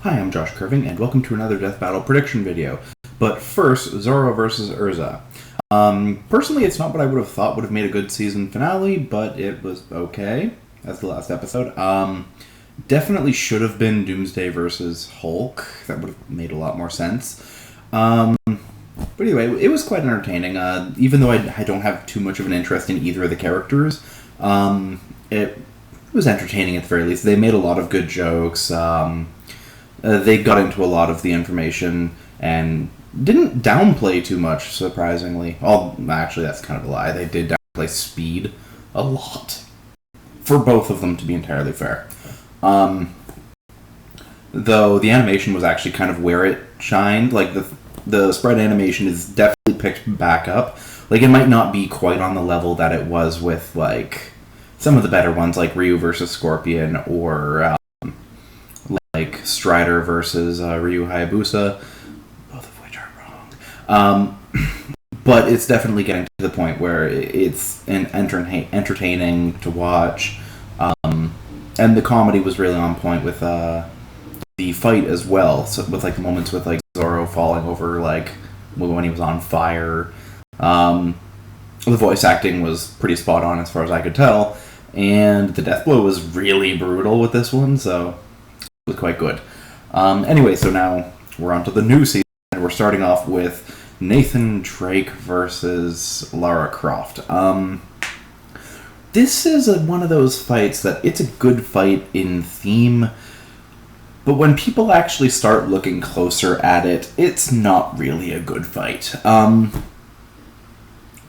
Hi, I'm Josh Curving, and welcome to another Death Battle prediction video. But first, Zoro versus Urza. Personally, it's not what I would have thought would have made a good season finale, but it was okay. That's the last episode. Definitely should have been Doomsday versus Hulk. That would have made a lot more sense. But anyway, it was quite entertaining. Even though I don't have too much of an interest in either of the characters, it was entertaining at the very least. They made a lot of good jokes. They got into a lot of the information and didn't downplay too much, surprisingly. Oh, actually, that's kind of a lie. They did downplay speed a lot. For both of them, to be entirely fair. Though the animation was actually kind of where it shined. Like, the spread animation is definitely picked back up. Like, it might not be quite on the level that it was with, like, some of the better ones, like Ryu versus Scorpion, or like Strider versus Ryu Hayabusa, both of which are wrong. But it's definitely getting to the point where it's entertaining to watch, and the comedy was really on point with the fight as well. So with like the moments with like Zoro falling over like when he was on fire, the voice acting was pretty spot on as far as I could tell, and the death blow was really brutal with this one, so it was quite good. Anyway, so now we're on to the new season, and we're starting off with Nathan Drake versus Lara Croft. This is one of those fights that it's a good fight in theme, but when people actually start looking closer at it, it's not really a good fight.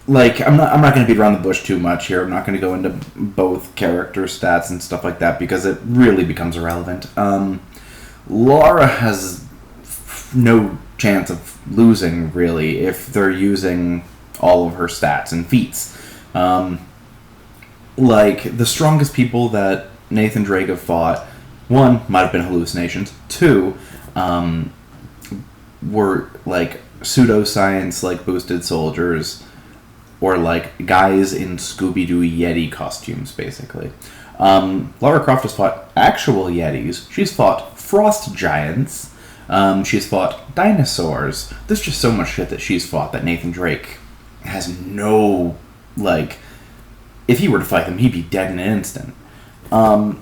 Like, I'm not going to beat around the bush too much here. I'm not going to go into both character stats and stuff like that because it really becomes irrelevant. Lara has no chance of losing, really, if they're using all of her stats and feats. Like, the strongest people that Nathan Drake have fought, one, might have been hallucinations. Two, were, like, pseudoscience, like, boosted soldiers, or like guys in Scooby-Doo Yeti costumes, basically. Lara Croft has fought actual Yetis. She's fought frost giants. She's fought dinosaurs. There's just so much shit that she's fought that Nathan Drake has no, like, if he were to fight them, he'd be dead in an instant. And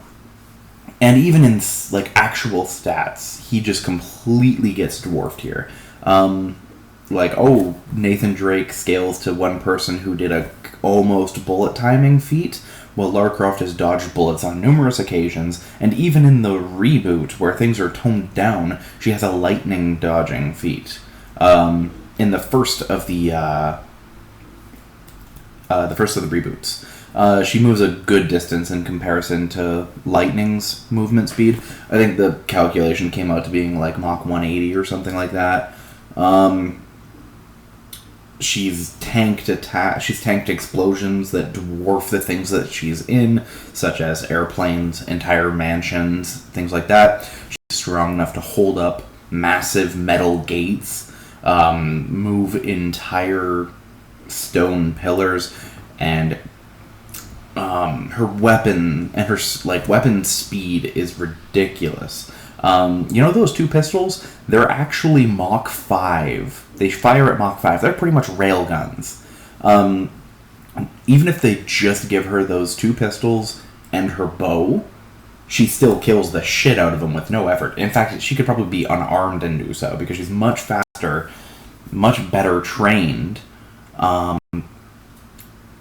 even in, like, actual stats, he just completely gets dwarfed here. Like, oh, Nathan Drake scales to one person who did a almost bullet timing feat, while Lara Croft has dodged bullets on numerous occasions, and even in the reboot, where things are toned down, she has a lightning dodging feat. In the first of the reboots, she moves a good distance in comparison to Lightning's movement speed. I think the calculation came out to being like Mach 180 or something like that. She's tanked explosions that dwarf the things that she's in, such as airplanes, entire mansions, things like that. She's strong enough to hold up massive metal gates, move entire stone pillars, and her weapon and her weapon speed is ridiculous. You know those two pistols? They're actually Mach 5. They fire at Mach 5. They're pretty much rail guns. Even if they just give her those two pistols and her bow, she still kills the shit out of them with no effort. In fact, she could probably be unarmed and do so, because she's much faster, much better trained,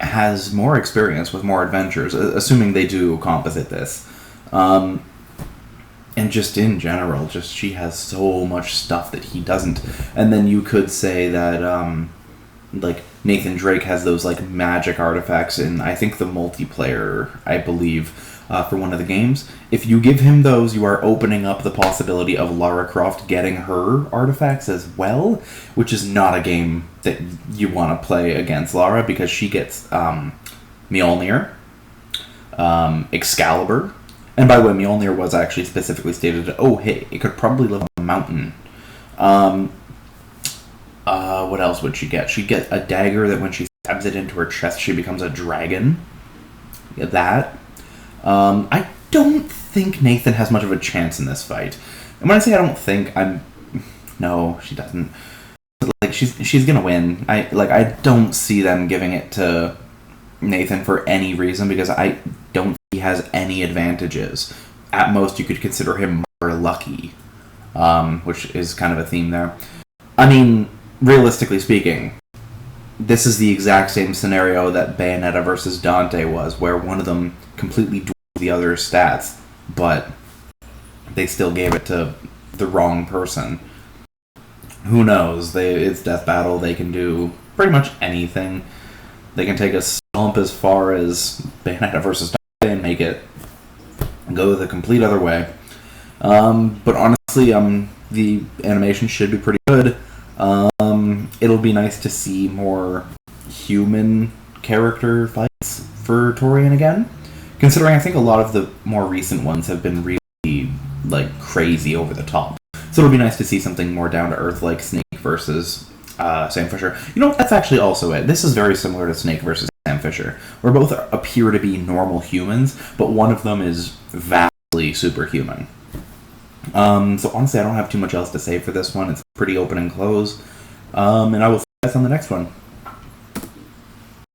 has more experience with more adventures, assuming they do composite this. And just in general, just she has so much stuff that he doesn't. And then you could say that, like, Nathan Drake has those, like, magic artifacts in, I think, the multiplayer, I believe, for one of the games. If you give him those, you are opening up the possibility of Lara Croft getting her artifacts as well, which is not a game that you want to play against Lara, because she gets Mjolnir, Excalibur. And by the way, Mjolnir was actually specifically stated, oh, hey, it could probably live on a mountain. What else would she get? She'd get a dagger that when she stabs it into her chest, she becomes a dragon. That. I don't think Nathan has much of a chance in this fight. And when I say I don't think, no, she doesn't. Like, she's gonna win. I don't see them giving it to Nathan for any reason, because I don't think he has any advantages. At most, you could consider him more lucky, which is kind of a theme there. I mean, realistically speaking, this is the exact same scenario that Bayonetta versus Dante was, where one of them completely dwarfed the other's stats, but they still gave it to the wrong person. Who knows? It's Death Battle. They can do pretty much anything. They can take a stomp as far as Bayonetta versus Dante and make it go the complete other way. But honestly, the animation should be pretty good. It'll be nice to see more human character fights for Torian again, considering I think a lot of the more recent ones have been really, like, crazy over the top. So it'll be nice to see something more down to earth, like Snake versus Sam Fisher. You know, that's actually also it. This is very similar to Snake versus Sam Fisher, where both appear to be normal humans, but one of them is vastly superhuman. So honestly, I don't have too much else to say for this one. It's pretty open and close. And I will see you guys on the next one.